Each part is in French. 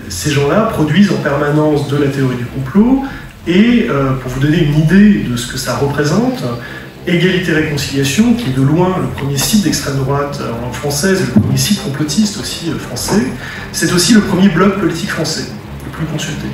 ces gens-là produisent en permanence de la théorie du complot, et pour vous donner une idée de ce que ça représente, Égalité-Réconciliation, qui est de loin le premier site d'extrême droite en langue française, et le premier site complotiste aussi français, c'est aussi le premier blog politique français, le plus consulté.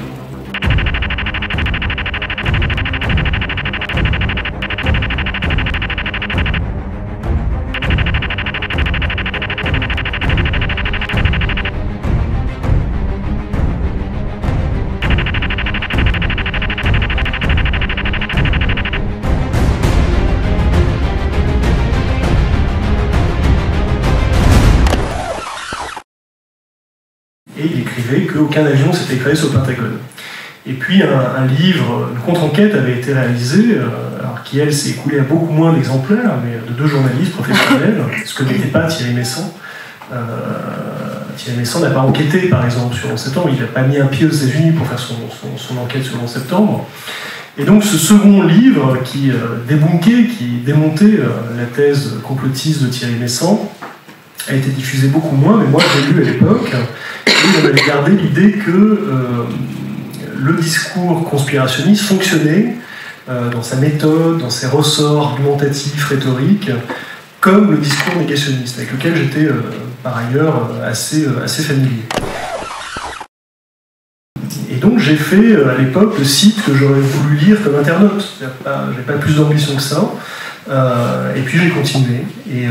Et il écrivait qu'aucun avion s'était créé sur le Pentagone. Et puis un livre, une contre-enquête avait été réalisée, alors qui elle s'est écoulée à beaucoup moins d'exemplaires, mais de 2 journalistes professionnels, ce que n'était pas Thierry Meyssan. Thierry Meyssan n'a pas enquêté, par exemple, sur 11 septembre, il n'a pas mis un pied aux États-Unis pour faire son enquête sur 11 septembre. Et donc ce second livre qui débunkait, qui démontait la thèse complotiste de Thierry Meyssan, a été diffusé beaucoup moins, mais moi je l'ai lu à l'époque, et on avait gardé l'idée que le discours conspirationniste fonctionnait dans sa méthode, dans ses ressorts argumentatifs, rhétoriques, comme le discours négationniste, avec lequel j'étais par ailleurs assez familier. Et donc j'ai fait à l'époque le site que j'aurais voulu lire comme internaute. J'ai pas plus d'ambition que ça. Et puis j'ai continué. Et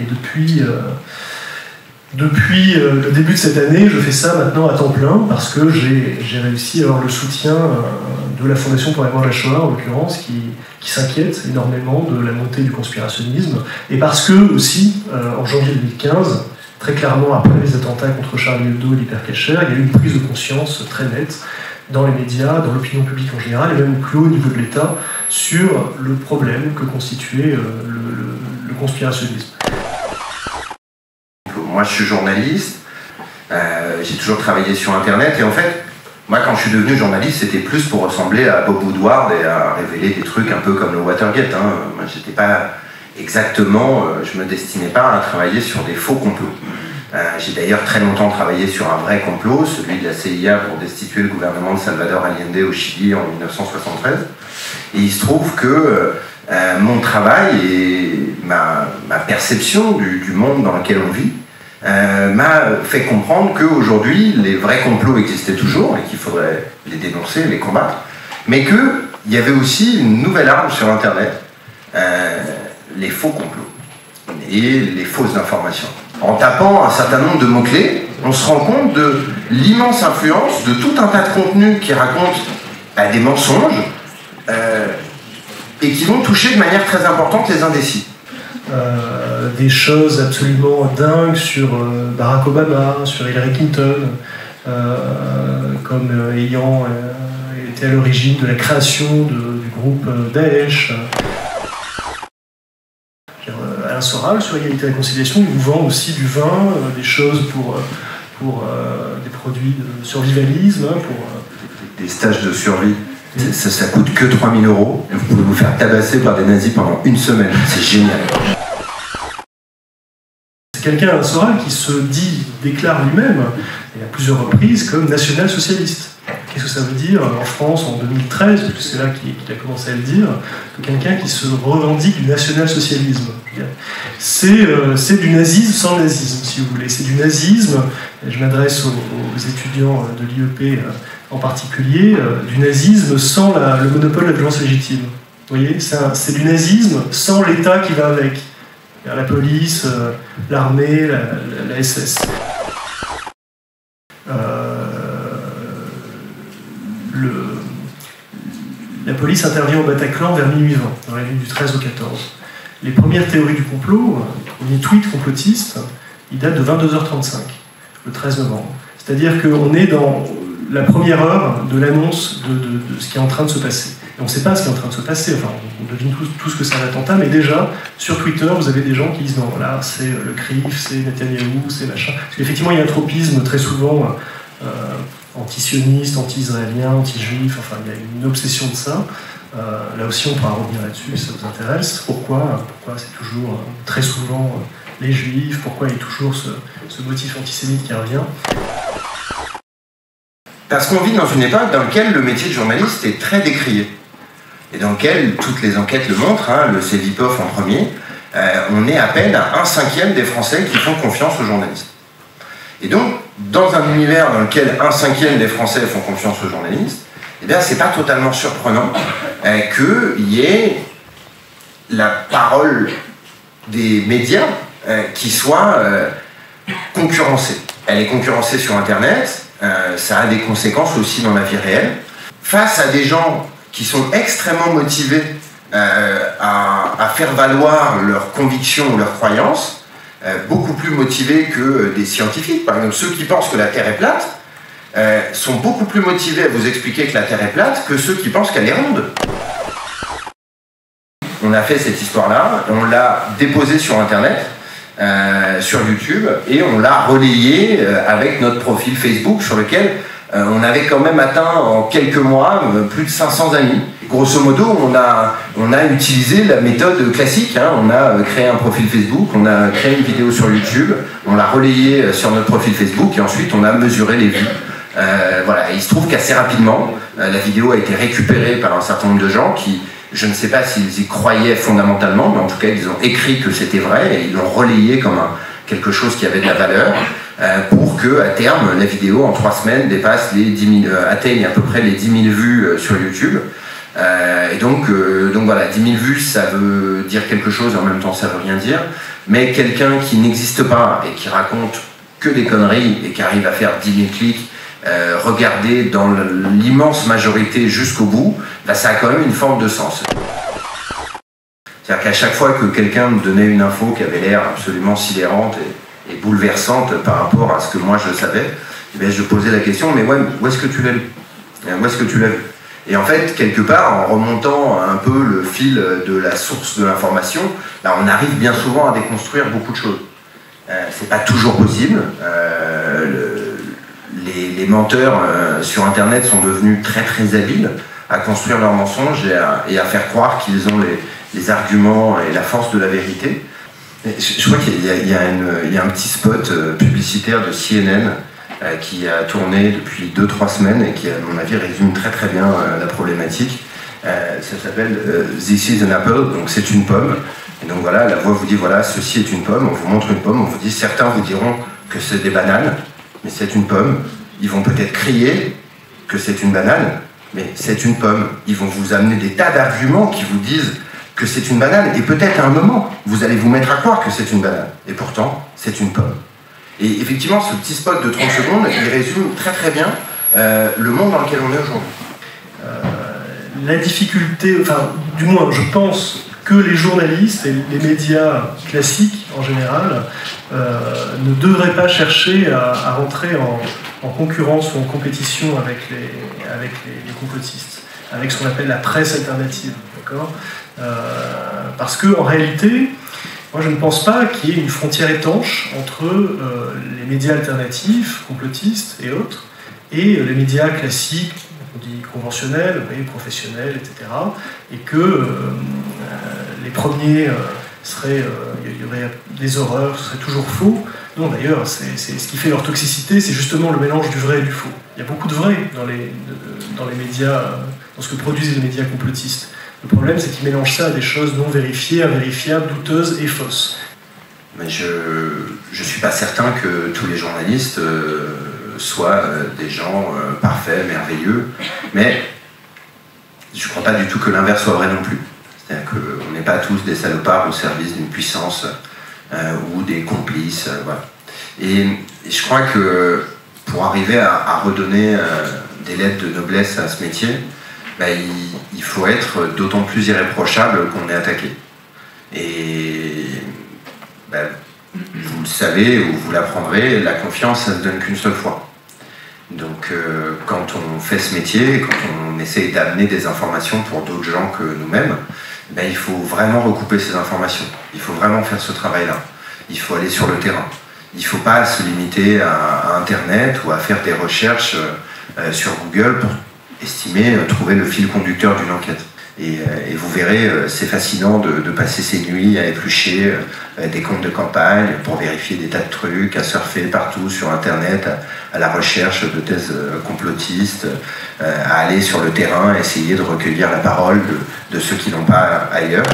depuis le début de cette année, je fais ça maintenant à temps plein parce que j'ai réussi à avoir le soutien de la Fondation pour la mémoire de la Shoah, en l'occurrence, qui s'inquiète énormément de la montée du conspirationnisme. Et parce que aussi, en janvier 2015, très clairement après les attentats contre Charlie Hebdo et l'Hypercacher, il y a eu une prise de conscience très nette dans les médias, dans l'opinion publique en général, et même au plus haut niveau de l'État, sur le problème que constituait le conspirationnisme. Moi, je suis journaliste, j'ai toujours travaillé sur Internet, et en fait, moi, quand je suis devenu journaliste, c'était plus pour ressembler à Bob Woodward et à révéler des trucs un peu comme le Watergate. Moi, j'étais pas exactement, je me destinais pas à travailler sur des faux complots. J'ai d'ailleurs très longtemps travaillé sur un vrai complot, celui de la CIA pour destituer le gouvernement de Salvador Allende au Chili en 1973. Et il se trouve que mon travail et ma perception du monde dans lequel on vit m'a fait comprendre qu'aujourd'hui, les vrais complots existaient toujours et qu'il faudrait les dénoncer, les combattre, mais qu'il y avait aussi une nouvelle arme sur Internet, les faux complots et les fausses informations. En tapant un certain nombre de mots-clés, on se rend compte de l'immense influence de tout un tas de contenus qui racontent des mensonges et qui vont toucher de manière très importante les indécis. Des choses absolument dingues sur Barack Obama, sur Hillary Clinton, comme ayant été à l'origine de la création du groupe Daesh. Alain Soral, sur Égalité-Réconciliation, il vous vend aussi du vin, des choses pour des produits de survivalisme. Des stages de survie, ça coûte que 3 000 €. Vous pouvez vous faire tabasser par des nazis pendant une semaine. C'est génial. C'est quelqu'un, Alain Soral, qui se déclare lui-même, et à plusieurs reprises, comme national-socialiste. Qu'est-ce que ça veut dire en France en 2013, parce que c'est là qu'il a commencé à le dire, que quelqu'un qui se revendique du national-socialisme. C'est du nazisme sans le nazisme, si vous voulez. C'est du nazisme, et je m'adresse aux étudiants de l'IEP en particulier, du nazisme sans le monopole de la violence légitime. Vous voyez, c'est du nazisme sans l'État qui va avec. La police, l'armée, la SS. La police intervient au Bataclan vers minuit 20, dans la nuit du 13 au 14. Les premières théories du complot, les premiers tweets complotistes, ils datent de 22h35, le 13 novembre. C'est-à-dire qu'on est dans la première heure de l'annonce de ce qui est en train de se passer. Et on ne sait pas ce qui est en train de se passer, enfin, on devine tout ce que c'est un attentat, mais déjà, sur Twitter, vous avez des gens qui disent « Non, là, c'est le CRIF, c'est Netanyahou, c'est machin ». Parce qu'effectivement, il y a un tropisme très souvent anti-sioniste, anti-israélien, anti-juif, enfin, il y a une obsession de ça. Là aussi, on pourra revenir là-dessus si ça vous intéresse. Pourquoi c'est toujours, très souvent, les juifs, pourquoi il y a toujours ce motif antisémite qui revient. Parce qu'on vit dans une époque dans laquelle le métier de journaliste est très décrié. Et dans lequel, toutes les enquêtes le montrent, hein, le CEVIPOF en premier, on est à peine à 1/5 des Français qui font confiance aux journalistes. Et donc, dans un univers dans lequel 1/5 des Français font confiance aux journalistes, eh bien, c'est pas totalement surprenant qu'il y ait la parole des médias qui soit concurrencée. Elle est concurrencée sur Internet, ça a des conséquences aussi dans la vie réelle. Face à des gens qui sont extrêmement motivés à faire valoir leurs convictions ou leurs croyances, beaucoup plus motivés que des scientifiques. Par exemple, ceux qui pensent que la Terre est plate sont beaucoup plus motivés à vous expliquer que la Terre est plate que ceux qui pensent qu'elle est ronde. On a fait cette histoire-là, on l'a déposée sur Internet, sur YouTube, et on l'a relayée avec notre profil Facebook sur lequel on avait quand même atteint en quelques mois plus de 500 amis. Grosso modo, on a utilisé la méthode classique, hein. On a créé un profil Facebook, on a créé une vidéo sur YouTube, on l'a relayée sur notre profil Facebook et ensuite on a mesuré les vues. Voilà. Et il se trouve qu'assez rapidement, la vidéo a été récupérée par un certain nombre de gens qui, je ne sais pas s'ils y croyaient fondamentalement, mais en tout cas ils ont écrit que c'était vrai et ils l'ont relayé comme quelque chose qui avait de la valeur. Pour que, à terme, la vidéo, en 3 semaines, dépasse les 10 000, atteigne à peu près les 10 000 vues sur YouTube. Et donc voilà, 10 000 vues, ça veut dire quelque chose, et en même temps, ça veut rien dire. Mais quelqu'un qui n'existe pas et qui raconte que des conneries et qui arrive à faire 10 000 clics, regardé dans l'immense majorité jusqu'au bout, bah, ça a quand même une forme de sens. C'est-à-dire qu'à chaque fois que quelqu'un me donnait une info qui avait l'air absolument sidérante et bouleversante par rapport à ce que moi je savais, eh bien, je posais la question, mais ouais, où est-ce que tu l'as lu ? Où est-ce que tu l'as vu ? Et en fait, quelque part, en remontant un peu le fil de la source de l'information, là, on arrive bien souvent à déconstruire beaucoup de choses. C'est pas toujours possible. Les menteurs sur Internet sont devenus très très habiles à construire leurs mensonges et à faire croire qu'ils ont les arguments et la force de la vérité. Je crois qu'il y a un petit spot publicitaire de CNN qui a tourné depuis 2-3 semaines et qui, à mon avis, résume très très bien la problématique. Ça s'appelle This is an apple, donc c'est une pomme. Et donc voilà, la voix vous dit voilà, ceci est une pomme, on vous montre une pomme, on vous dit certains vous diront que c'est des bananes, mais c'est une pomme. Ils vont peut-être crier que c'est une banane, mais c'est une pomme. Ils vont vous amener des tas d'arguments qui vous disent que c'est une banane, et peut-être à un moment, vous allez vous mettre à croire que c'est une banane, et pourtant, c'est une pomme. Et effectivement, ce petit spot de 30 secondes, il résume très très bien le monde dans lequel on est aujourd'hui. La difficulté, enfin, du moins, je pense que les journalistes et les médias classiques, en général, ne devraient pas chercher à rentrer en concurrence ou en compétition avec les complotistes, avec ce qu'on appelle la presse alternative, d'accord ? Parce qu'en réalité, moi je ne pense pas qu'il y ait une frontière étanche entre les médias alternatifs, complotistes et autres, et les médias classiques, on dit conventionnels, professionnels, etc. Et que les premiers il y aurait des horreurs, ce serait toujours faux. Non, d'ailleurs, c'est ce qui fait leur toxicité, c'est justement le mélange du vrai et du faux. Il y a beaucoup de vrai dans les médias, dans ce que produisent les médias complotistes. Le problème, c'est qu'ils mélangent ça à des choses non vérifiées, invérifiables, douteuses et fausses. Mais je ne suis pas certain que tous les journalistes soient des gens parfaits, merveilleux, mais je ne crois pas du tout que l'inverse soit vrai non plus. C'est-à-dire qu'on n'est pas tous des salopards au service d'une puissance ou des complices. Voilà. Et je crois que pour arriver à redonner des lettres de noblesse à ce métier, bah, il faut être d'autant plus irréprochable qu'on est attaqué. Et bah, vous le savez ou vous l'apprendrez, la confiance, ça ne se donne qu'une seule fois. Donc quand on fait ce métier, quand on essaye d'amener des informations pour d'autres gens que nous-mêmes, bah, il faut vraiment recouper ces informations. Il faut vraiment faire ce travail-là. Il faut aller sur le terrain. Il ne faut pas se limiter à Internet ou à faire des recherches sur Google pour estimer, trouver le fil conducteur d'une enquête. Et vous verrez, c'est fascinant de passer ses nuits à éplucher des comptes de campagne pour vérifier des tas de trucs, à surfer partout sur Internet, à la recherche de thèses complotistes, à aller sur le terrain, essayer de recueillir la parole de ceux qui n'ont pas ailleurs.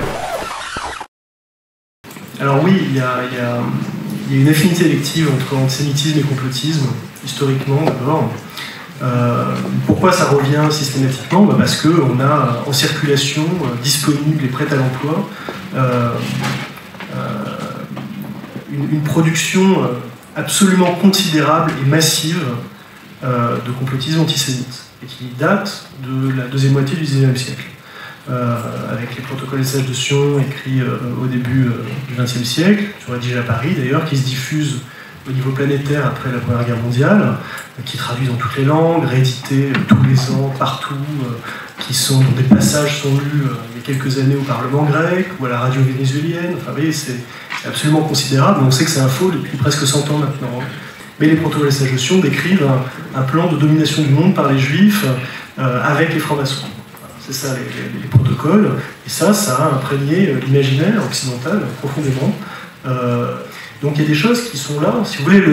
Alors oui, il y a une affinité élective entre antisémitisme et complotisme, historiquement d'abord. Pourquoi ça revient systématiquement? Parce qu'on a en circulation, disponible et prête à l'emploi, une production absolument considérable et massive de complotisme antisémite, et qui date de la deuxième moitié du XIXe siècle, avec les protocoles des sages de Sion écrits au début du XXe siècle, sur rédigés à Paris d'ailleurs, qui se diffusent au niveau planétaire après la Première Guerre mondiale, qui traduisent dans toutes les langues, réédités tous les ans, partout, dont des passages sont lus il y a quelques années au Parlement grec ou à la radio vénézuélienne. Enfin, vous voyez, c'est absolument considérable, mais on sait que c'est un faux depuis presque 100 ans maintenant. Mais les protocoles des sages de Sion décrivent un plan de domination du monde par les Juifs avec les francs-maçons. C'est ça les protocoles, et ça a imprégné l'imaginaire occidental profondément. Donc il y a des choses qui sont là. Si vous voulez,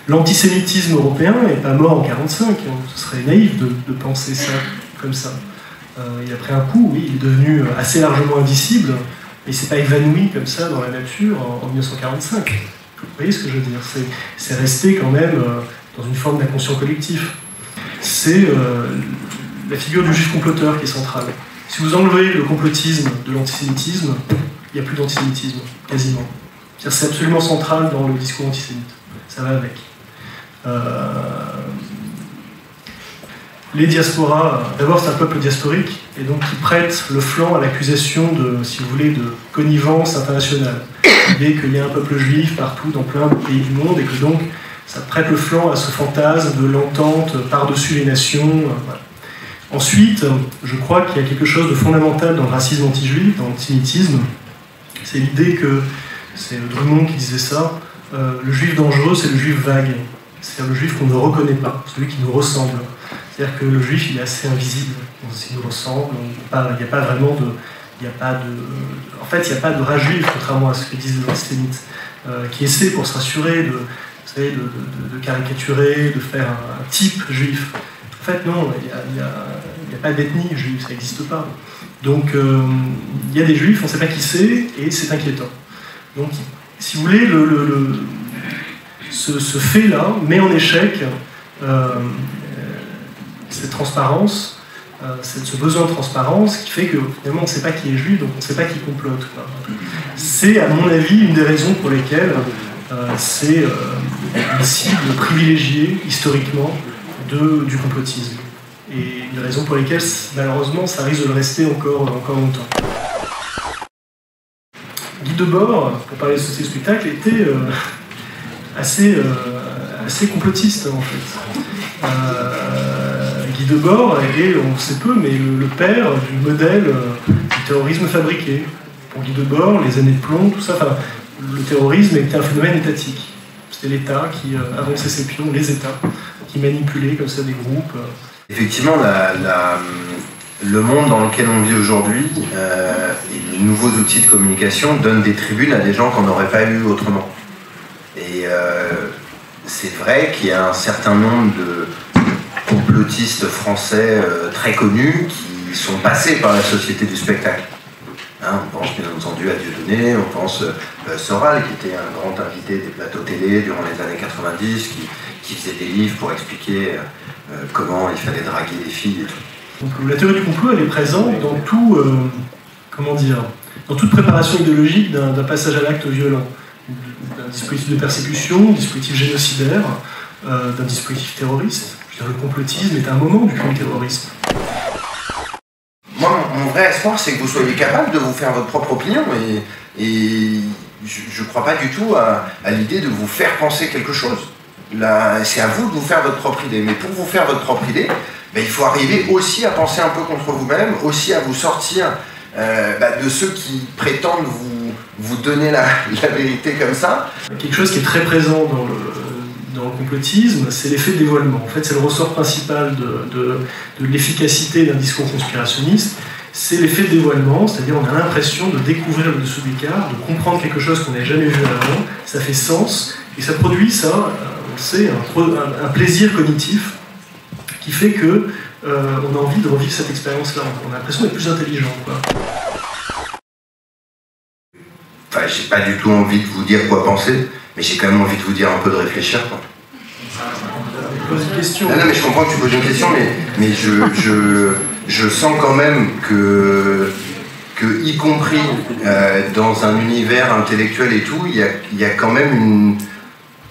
l'antisémitisme européen n'est pas mort en 1945. Ce serait naïf de penser ça comme ça. Il a pris un coup, oui, il est devenu assez largement indicible, mais il ne s'est pas évanoui comme ça dans la nature en 1945. Vous voyez ce que je veux dire? C'est resté quand même dans une forme d'inconscient collectif. C'est la figure du juif comploteur qui est centrale. Si vous enlevez le complotisme de l'antisémitisme, il n'y a plus d'antisémitisme, quasiment. C'est absolument central dans le discours antisémite. Ça va avec. Les diasporas, d'abord c'est un peuple diasporique, et donc qui prête le flanc à l'accusation de, si vous voulez, de connivence internationale. L'idée qu'il y a un peuple juif partout dans plein de pays du monde, et que donc ça prête le flanc à ce fantasme de l'entente par-dessus les nations. Voilà. Ensuite, je crois qu'il y a quelque chose de fondamental dans le racisme anti-juif, dans l'antisémitisme. C'est l'idée que, c'est Drummond qui disait ça, le juif dangereux, c'est le juif vague. C'est-à-dire le juif qu'on ne reconnaît pas, celui qui nous ressemble. C'est-à-dire que le juif, il est assez invisible. Il nous ressemble, il n'y a pas vraiment de... En fait, il n'y a pas de rat juif, contrairement à ce que disent les antisémites, qui essaient, pour se rassurer, de caricaturer, de faire un type juif. En fait, non, il n'y a pas d'ethnie juive, ça n'existe pas. Donc, il y a des juifs, on ne sait pas qui c'est, et c'est inquiétant. Donc, si vous voulez, ce fait-là met en échec cette transparence, ce besoin de transparence qui fait que finalement on ne sait pas qui est juif, donc on ne sait pas qui complote. C'est, à mon avis, une des raisons pour lesquelles c'est une cible privilégiée historiquement du complotisme. Et une des raisons pour lesquelles, malheureusement, ça risque de le rester encore longtemps. Guy Debord, pour parler de société spectacle, était assez complotiste en fait. Guy Debord est, on sait peu, mais le père du modèle du terrorisme fabriqué. Pour Guy Debord, les années de plomb, tout ça, le terrorisme était un phénomène étatique. C'était l'État qui avançait ses pions, les États, qui manipulaient comme ça des groupes. Effectivement, le monde dans lequel on vit aujourd'hui et les nouveaux outils de communication donnent des tribunes à des gens qu'on n'aurait pas eu autrement. Et c'est vrai qu'il y a un certain nombre de complotistes français très connus qui sont passés par la société du spectacle. On pense bien entendu à Dieudonné, on pense Soral, qui était un grand invité des plateaux télé durant les années 90, qui faisait des livres pour expliquer comment il fallait draguer les filles et tout. Donc, la théorie du complot, elle est présente dans tout, dans toute préparation idéologique d'un passage à l'acte violent, d'un dispositif de persécution, d'un dispositif génocidaire, d'un dispositif terroriste. Je veux dire, le complotisme est un moment du crime terroriste. Moi, mon vrai espoir, c'est que vous soyez capable de vous faire votre propre opinion, et je ne crois pas du tout à l'idée de vous faire penser quelque chose. C'est à vous de vous faire votre propre idée, mais pour vous faire votre propre idée, il faut arriver aussi à penser un peu contre vous-même, aussi à vous sortir de ceux qui prétendent vous donner la vérité comme ça. Quelque chose qui est très présent dans le complotisme, c'est l'effet de dévoilement. En fait, c'est le ressort principal de l'efficacité d'un discours conspirationniste, c'est l'effet de dévoilement, c'est-à-dire on a l'impression de découvrir le dessous des cartes, de comprendre quelque chose qu'on n'avait jamais vu avant, ça fait sens, et ça produit ça, on le sait, un plaisir cognitif qui fait que on a envie de revivre cette expérience-là, on a l'impression d'être plus intelligent, quoi. Enfin, j'ai pas du tout envie de vous dire quoi penser, mais j'ai quand même envie de vous dire un peu de réfléchir, quoi. Pose une question. Non, mais je comprends que tu poses une question, mais je sens quand même que y compris dans un univers intellectuel et tout, il y a quand même une...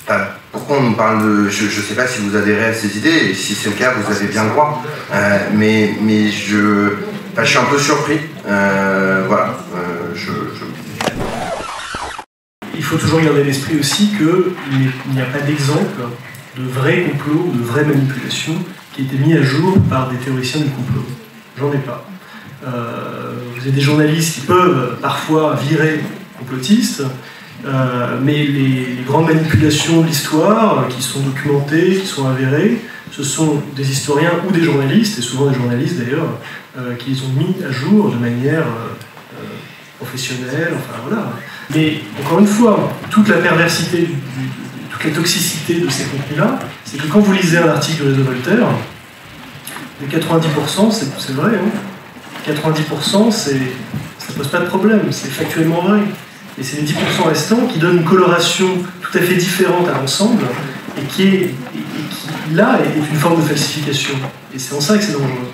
Enfin, pourquoi on nous parle de... Je sais pas si vous adhérez à ces idées, et si c'est le cas, vous avez bien le droit. Mais je suis un peu surpris. Voilà. Il faut toujours garder à l'esprit aussi qu'il n'y a pas d'exemple de vrais complots, de vraies manipulations qui a été mis à jour par des théoriciens du complot. J'en ai pas. Vous avez des journalistes qui peuvent parfois virer complotistes, mais les grandes manipulations de l'histoire, qui sont documentées, qui sont avérées, ce sont des historiens ou des journalistes, et souvent des journalistes d'ailleurs, qui les ont mis à jour de manière professionnelle, enfin voilà. Mais encore une fois, toute la perversité, toute la toxicité de ces contenus-là, c'est que quand vous lisez un article du Réseau Voltaire, les 90%, c'est vrai, hein, 90%, ça pose pas de problème, c'est factuellement vrai. Et c'est les 10% restants qui donnent une coloration tout à fait différente à l'ensemble, et qui, là, est une forme de falsification. Et c'est en ça que c'est dangereux.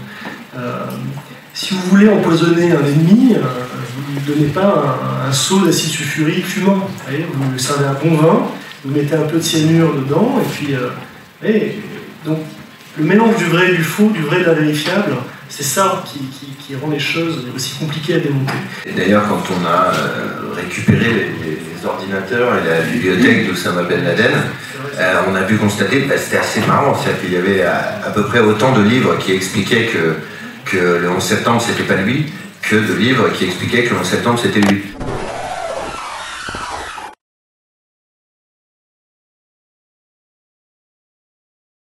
Si vous voulez empoisonner un ennemi, vous ne lui donnez pas un seau d'acide sulfurique fumant. Vous lui servez un bon vin, vous mettez un peu de cyanure dedans, et puis... donc, le mélange du vrai et du faux, du vrai et de l'invérifiable, c'est ça qui rend les choses aussi compliquées à démonter. Et d'ailleurs, quand on a récupéré les ordinateurs et la bibliothèque d'Oussama Ben Laden, on a pu constater que c'était assez marrant, c'est-à-dire qu'il y avait à peu près autant de livres qui expliquaient que le 11 septembre c'était pas lui, que de livres qui expliquaient que le 11 septembre c'était lui.